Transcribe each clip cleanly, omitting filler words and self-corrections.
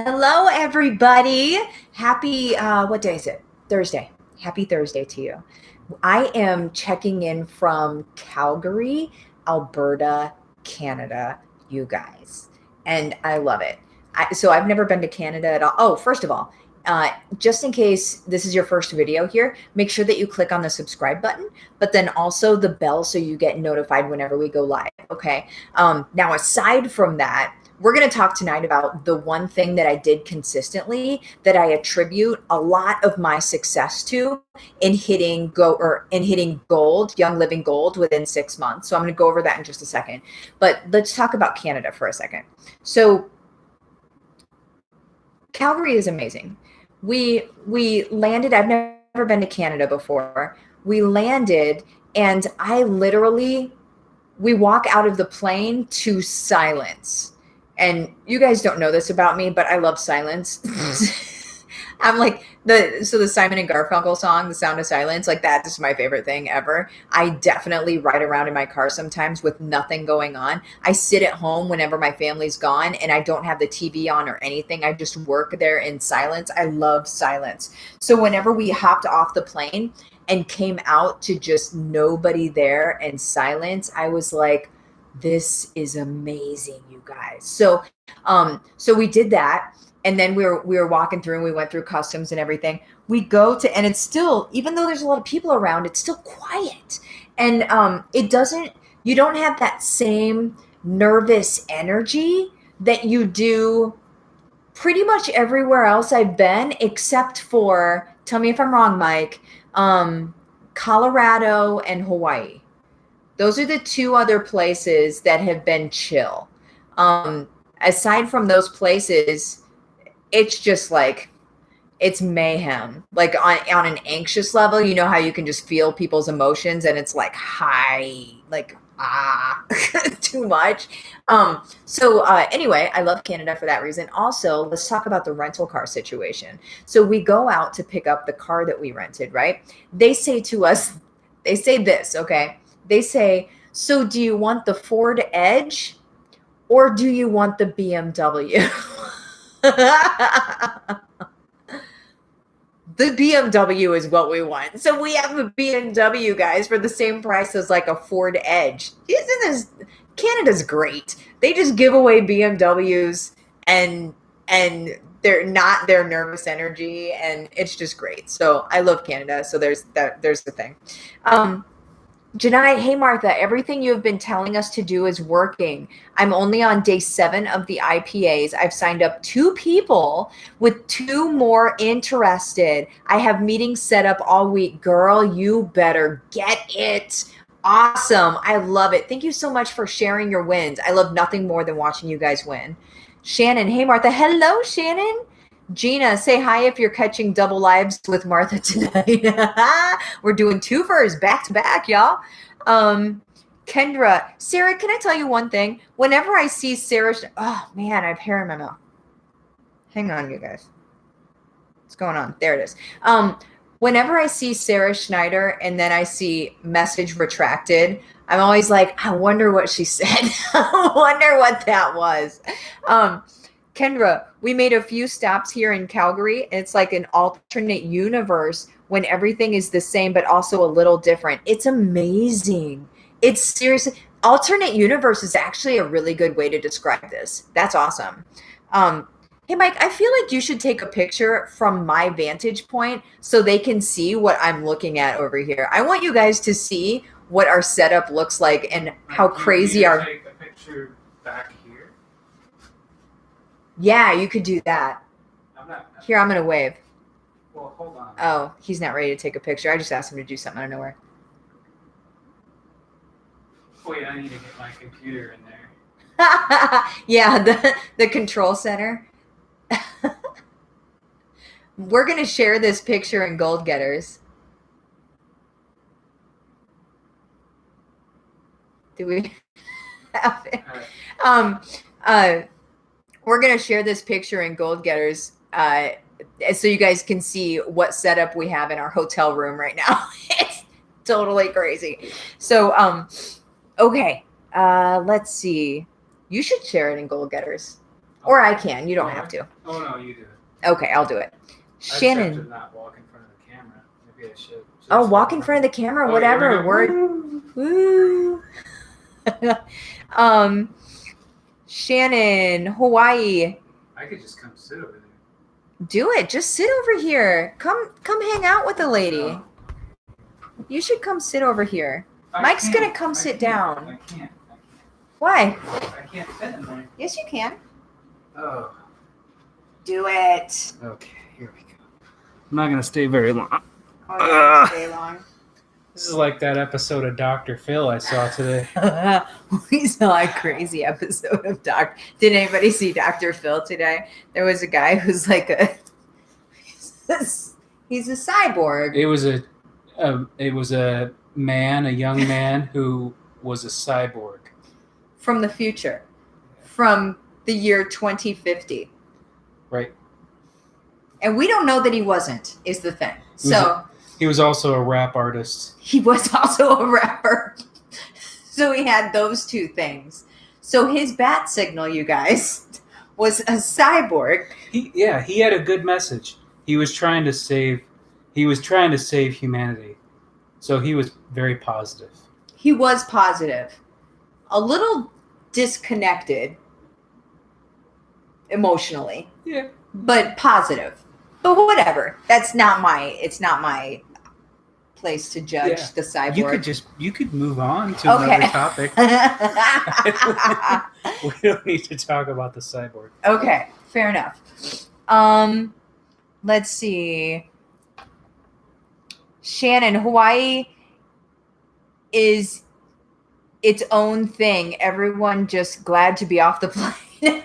Hello, everybody. Happy, what day is it? Thursday. Happy Thursday to you. I am checking in from Calgary, Alberta, Canada, you guys. And I love it. So I've never been to Canada at all. Oh, first of all, just in case this is your first video here, make sure that you click on the subscribe button, but then also the bell so you get notified whenever we go live. Okay. Now, aside from that, we're going to talk tonight about the one thing that I did consistently that I attribute a lot of my success to in hitting gold, young living gold within 6 months. So I'm going to go over that in just a second. But let's talk about Canada for a second. So Calgary is amazing. We landed. I've never been to Canada before. We landed, and we walk out of the plane to silence. And you guys don't know this about me, but I love silence. I'm like the Simon and Garfunkel song, The Sound of Silence, like that is my favorite thing ever. I definitely ride around in my car sometimes with nothing going on. I sit at home whenever my family's gone and I don't have the TV on or anything. I just work there in silence. I love silence. So whenever we hopped off the plane and came out to just nobody there and silence, I was like, this is amazing, you guys. So we did that, and then we were walking through, and we went through customs and everything. We go to, and it's still, even though there's a lot of people around, it's still quiet, and you don't have that same nervous energy that you do pretty much everywhere else I've been, except for, tell me if I'm wrong, Mike, Colorado and Hawaii. Those are the two other places that have been chill. Aside from those places, it's just like, it's mayhem. Like on an anxious level, you know how you can just feel people's emotions and it's like high, like, too much. Anyway, I love Canada for that reason. Also, let's talk about the rental car situation. So we go out to pick up the car that we rented, right? They say to us, they say this, okay? They say, so do you want the Ford Edge or do you want the BMW? The BMW is what we want. So we have a BMW, guys, for the same price as like a Ford Edge. Isn't this, Canada's great. They just give away BMWs and they're not their nervous energy, and it's just great. So I love Canada. So there's the thing. Janai, hey Martha, everything you have been telling us to do is working. I'm only on day 7 of the IPAs. I've signed up 2 people with 2 more interested. I have meetings set up all week. Girl, you better get it. Awesome. I love it. Thank you so much for sharing your wins. I love nothing more than watching you guys win. Shannon, hey Martha. Hello, Shannon. Gina, say hi if you're catching double lives with Martha tonight. We're doing twofers back to back, y'all. Kendra, Sarah, can I tell you one thing? Whenever I see Sarah, oh man, I have hair in my mouth. Hang on, you guys. What's going on? There it is. Whenever I see Sarah Schneider and then I see message retracted, I'm always like, I wonder what she said. I wonder what that was. Kendra, we made a few stops here in Calgary. It's like an alternate universe when everything is the same, but also a little different. It's amazing. It's seriously, alternate universe is actually a really good way to describe this. That's awesome. Hey, Mike, I feel like you should take a picture from my vantage point so they can see what I'm looking at over here. I want you guys to see what our setup looks like and how crazy our... Take a picture back here? Yeah, you could do that. Here, I'm going to wave. Well, hold on. Oh, he's not ready to take a picture. I just asked him to do something out of nowhere. Wait, I need to get my computer in there. Yeah, the control center. We're going to share this picture in Gold Getters. Do we have it? We're going to share this picture in Gold Getters so you guys can see what setup we have in our hotel room right now. It's totally crazy. So, okay. Let's see. You should share it in Goal Getters. Or I can. You don't have to. Oh no, you do it. Okay, I'll do it. I just have Shannon. to not walk in front of the camera. Maybe I should. Oh, walk in front of the camera, Oh, whatever. yeah, Woo. Shannon, Hawaii. I could just come sit over there. Do it. Just sit over here. Come hang out with the lady. No, You should come sit over here. I Mike's can't. gonna come I sit can't. down. I can't. Why? I can't fit in there. Yes, you can. Oh. Do it. Okay, here we go. I'm not gonna stay very long. Oh, yeah, stay long. This is like that episode of Dr. Phil I saw today. We saw a crazy episode of Did anybody see Dr. Phil today? There was a guy who's like he's a cyborg. It was a man, a young man who was a cyborg. From the future. From the year 2050. Right. And we don't know that he wasn't, is the thing. He was also a rap artist. He was also a rapper. So he had those two things. So his bat signal, you guys, was a cyborg. He had a good message. He was trying to save humanity. So he was very positive. He was positive. A little disconnected emotionally. Yeah. But positive. But whatever. It's not my place to judge the cyborg. You could move on to another topic. We don't need to talk about the cyborg. Okay, fair enough. Let's see. Shannon, Hawaii is its own thing. Everyone just glad to be off the plane.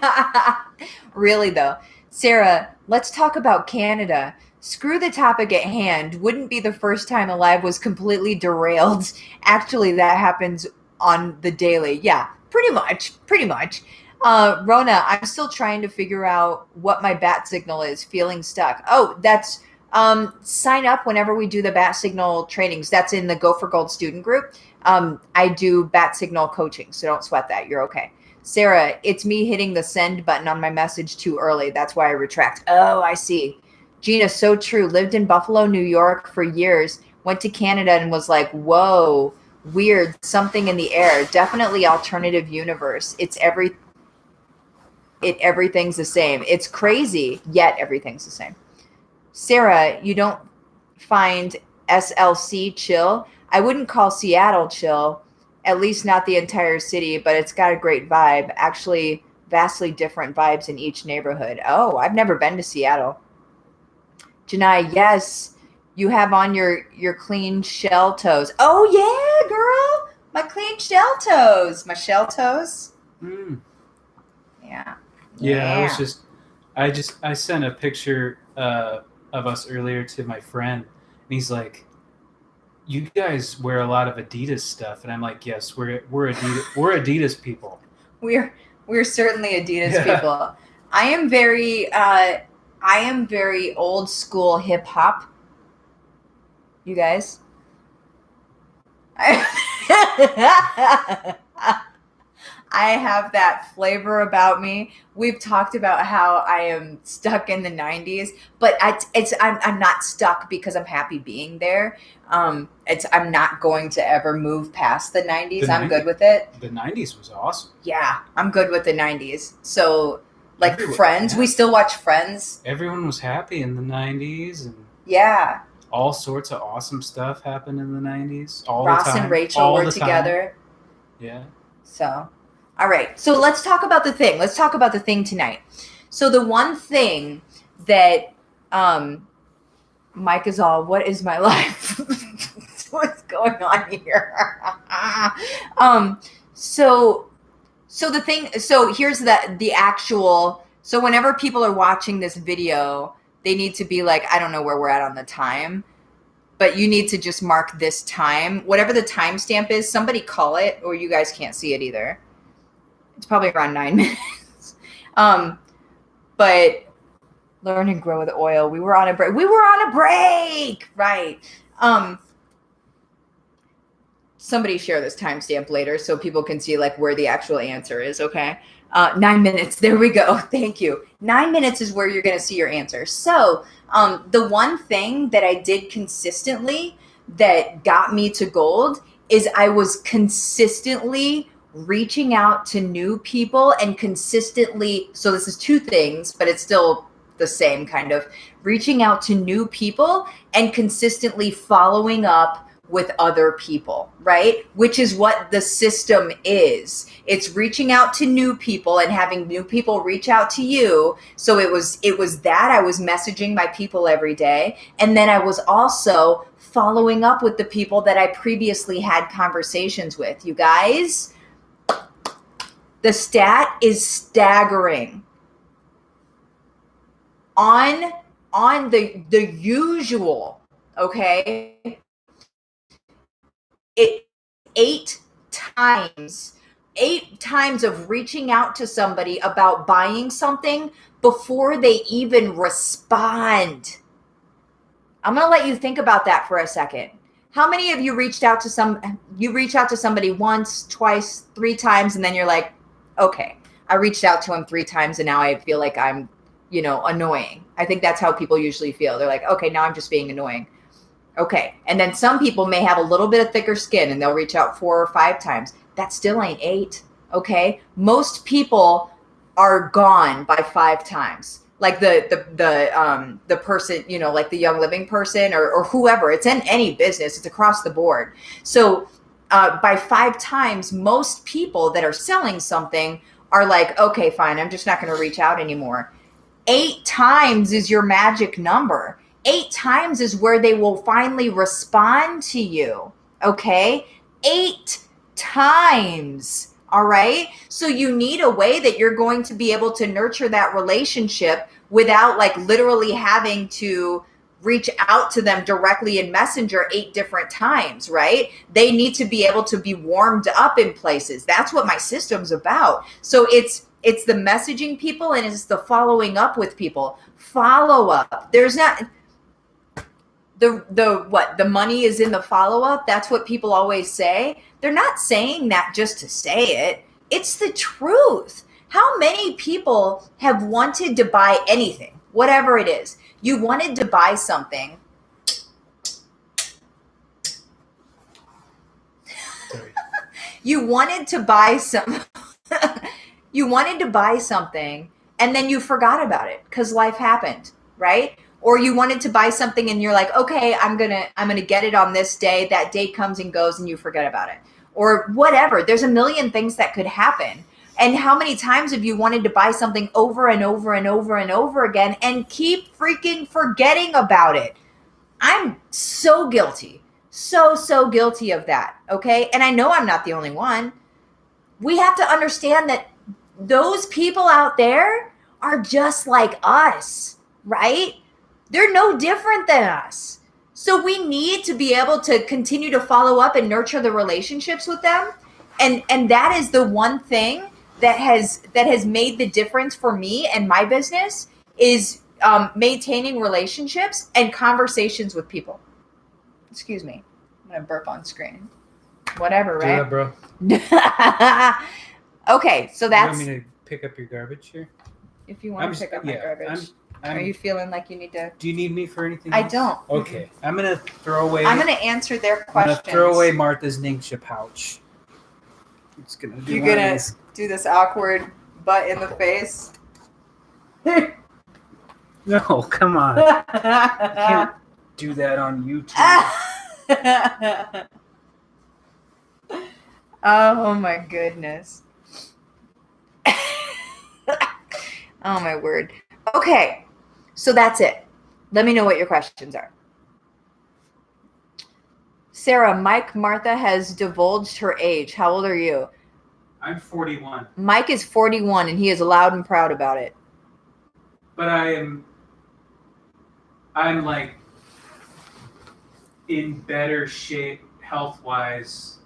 Really though. Sarah, let's talk about Canada. Screw the topic at hand. Wouldn't be the first time a live was completely derailed. Actually, that happens on the daily. Yeah, pretty much. Rona, I'm still trying to figure out what my bat signal is. Feeling stuck. Oh, that's sign up whenever we do the bat signal trainings. That's in the Go for Gold student group. I do bat signal coaching, so don't sweat that. You're okay. Sarah, it's me hitting the send button on my message too early. That's why I retract. Oh, I see. Gina, so true. Lived in Buffalo, New York for years. Went to Canada and was like, whoa, weird. Something in the air. Definitely alternative universe. Everything's the same. It's crazy, yet everything's the same. Sarah, you don't find SLC chill? I wouldn't call Seattle chill. At least not the entire city, but it's got a great vibe. Actually, vastly different vibes in each neighborhood. Oh, I've never been to Seattle. Janai, yes, you have on your clean shell toes. Oh, yeah, girl. My clean shell toes. My shell toes. Yeah. I sent a picture of us earlier to my friend, and he's like, you guys wear a lot of Adidas stuff, and I'm like, yes, we're Adidas people. We're certainly Adidas people. I am very old school hip hop. You guys. I have that flavor about me. We've talked about how I am stuck in the 90s, but I'm not stuck because I'm happy being there. I'm not going to ever move past the 90s. I'm good with it. The 90s was awesome. Yeah, I'm good with the 90s. So, like Friends, we still watch Friends. Everyone was happy in the 90s, and all sorts of awesome stuff happened in the 90s. Ross and Rachel were together. Yeah. So, all right. So let's talk about the thing. Let's talk about the thing tonight. So the one thing that Mike is all, what is my life? What's going on here? So the thing, so here's the actual, so whenever people are watching this video, they need to be like, I don't know where we're at on the time, but you need to just mark this time, whatever the timestamp is, somebody call it, or you guys can't see it either. It's probably around 9 minutes. But learn and grow with oil. We were on a break. Right. Somebody share this timestamp later so people can see like where the actual answer is. Okay. 9 minutes. There we go. Thank you. 9 minutes is where you're going to see your answer. So the one thing that I did consistently that got me to gold is I was consistently reaching out to new people and consistently, so this is two things, but it's still the same kind of, reaching out to new people and consistently following up with other people, right? Which is what the system is. It's reaching out to new people and having new people reach out to you. So it was that I was messaging my people every day. And then I was also following up with the people that I previously had conversations with. You guys, the stat is staggering. On the usual, okay? It 8 times of reaching out to somebody about buying something before they even respond. I'm going to let you think about that for a second. How many of you reach out to somebody once, twice, 3 times, and then you're like, okay, I reached out to him 3 times and now I feel like I'm, annoying. I think that's how people usually feel. They're like, okay, now I'm just being annoying. Okay. And then some people may have a little bit of thicker skin and they'll reach out 4 or 5 times. That still ain't 8. Okay. Most people are gone by 5 times. Like the person, like the Young Living person or whoever. It's in any business. It's across the board. So by 5 times, most people that are selling something are like, okay, fine. I'm just not going to reach out anymore. 8 times is your magic number. 8 times is where they will finally respond to you. Okay. 8 times. All right. So you need a way that you're going to be able to nurture that relationship without like literally having to reach out to them directly in Messenger 8 different times, right? They need to be able to be warmed up in places. That's what my system's about. So it's the messaging people and it's the following up with people. Follow up. There's not the money is in the follow up. That's what people always say. They're not saying that just to say it. It's the truth. How many people have wanted to buy anything, whatever it is? You wanted to buy something. Sorry. You wanted to buy something and then you forgot about it because life happened, right? Or you wanted to buy something and you're like, okay, I'm gonna get it on this day. That date comes and goes and you forget about it. Or whatever. There's a million things that could happen. And how many times have you wanted to buy something over and over and over and over again and keep freaking forgetting about it? I'm so guilty. So guilty of that. Okay. And I know I'm not the only one. We have to understand that those people out there are just like us, right? They're no different than us. So we need to be able to continue to follow up and nurture the relationships with them. And that is the one thing that has made the difference for me and my business is maintaining relationships and conversations with people. Excuse me. I'm going to burp on screen. Whatever, right? Do that, bro. Okay, so that's... You want me to pick up your garbage here? If you want to pick up my garbage. Are you feeling like you need to... Do you need me for anything I else? don't. Okay. I'm going to throw away... I'm going to answer their questions. I'm going to throw away Martha's Ningxia pouch. It's going to do You're going to do this awkward butt in the face? No, come on. I can't do that on YouTube. Oh, my goodness. Oh, my word. Okay. So that's it. Let me know what your questions are. Sarah, Martha has divulged her age. How old are you? I'm 41. Mike is 41 and he is loud and proud about it. But I'm like in better shape health-wise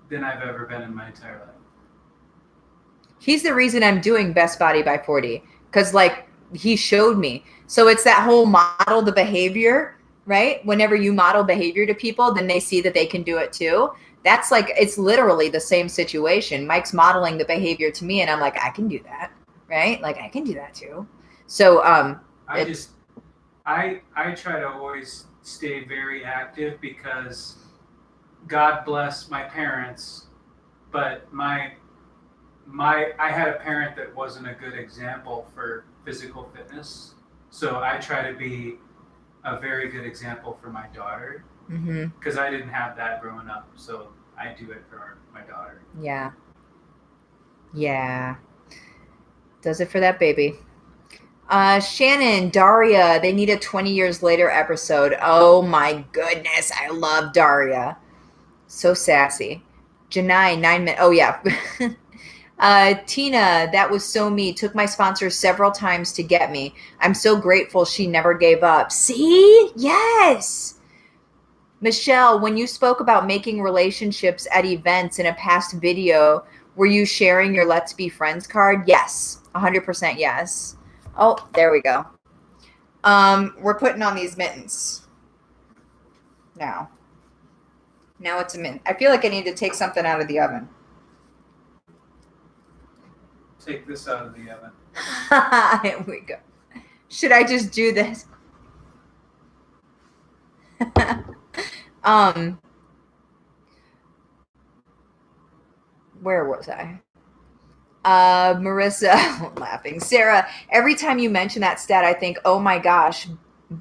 than I've ever been in my entire life. He's the reason I'm doing Best Body by 40 because like he showed me. So it's that whole model the behavior, right? Whenever you model behavior to people, then they see that they can do it too. That's like, it's literally the same situation. Mike's modeling the behavior to me, and I'm like, I can do that, right? Like, I can do that too. So I try to always stay very active because God bless my parents, but I had a parent that wasn't a good example for physical fitness. So I try to be a very good example for my daughter because I didn't have that growing up. So I do it for my daughter. Yeah. Yeah. Does it for that baby. Shannon, Daria, they need a 20 years later episode. Oh my goodness. I love Daria. So sassy. Janai, 9 minutes. Oh yeah. Tina, that was so me. Took my sponsor several times to get me. I'm so grateful she never gave up. See? Yes. Michelle, when you spoke about making relationships at events in a past video, were you sharing your Let's Be Friends card? Yes. 100% yes. Oh, there we go. We're putting on these mittens. Now it's a mint. I feel like I need to take something out of the oven. Take this out of the oven. Here we go. Should I just do this? Where was I? Marissa, I'm laughing. Sarah, every time you mention that stat, I think, oh my gosh,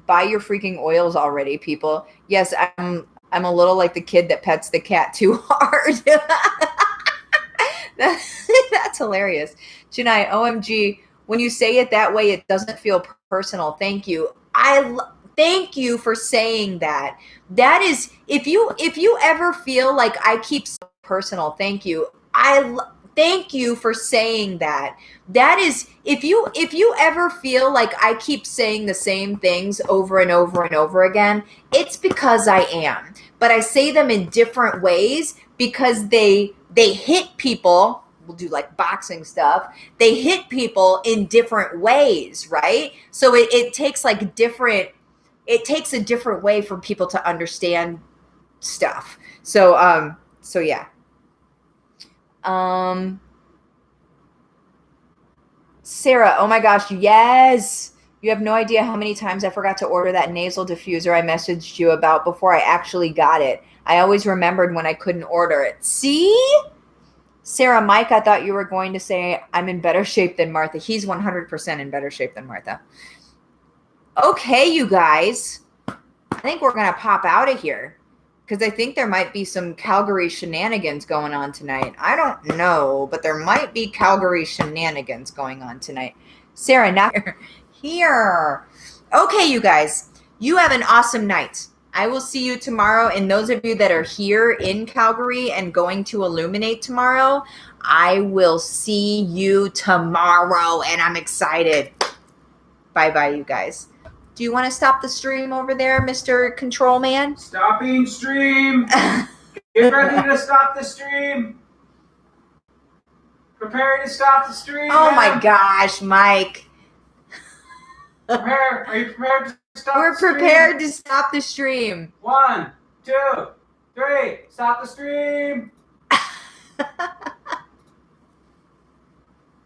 buy your freaking oils already, people. Yes, I'm a little like the kid that pets the cat too hard. That's hilarious. Janai, OMG, when you say it that way, it doesn't feel personal. Thank you. Thank you for saying that. That is, if you ever feel like I keep so personal, thank you. Thank you for saying that. That is, if you ever feel like I keep saying the same things over and over and over again, it's because I am. But I say them in different ways because they hit people. We'll do like boxing stuff. They hit people in different ways, right? So it takes like it takes a different way for people to understand stuff. So yeah. Sarah, oh my gosh, yes. You have no idea how many times I forgot to order that nasal diffuser I messaged you about before I actually got it. I always remembered when I couldn't order it. See? Sarah, Mike, I thought you were going to say I'm in better shape than Martha. He's 100% in better shape than Martha. Okay, you guys. I think we're going to pop out of here because I think there might be some Calgary shenanigans going on tonight. I don't know, but there might be Calgary shenanigans going on tonight. Sarah, not here. Okay, you guys. You have an awesome night. I will see you tomorrow. And those of you that are here in Calgary and going to Illuminate tomorrow, I will see you tomorrow. And I'm excited. Bye-bye, you guys. Do you want to stop the stream over there, Mr. Control Man? Stopping stream. Get ready to stop the stream. Prepare to stop the stream. Oh my gosh, Mike. Prepare. Are you prepared to stop We're the stream? prepared to stop the stream. 1, 2, 3. Stop the stream.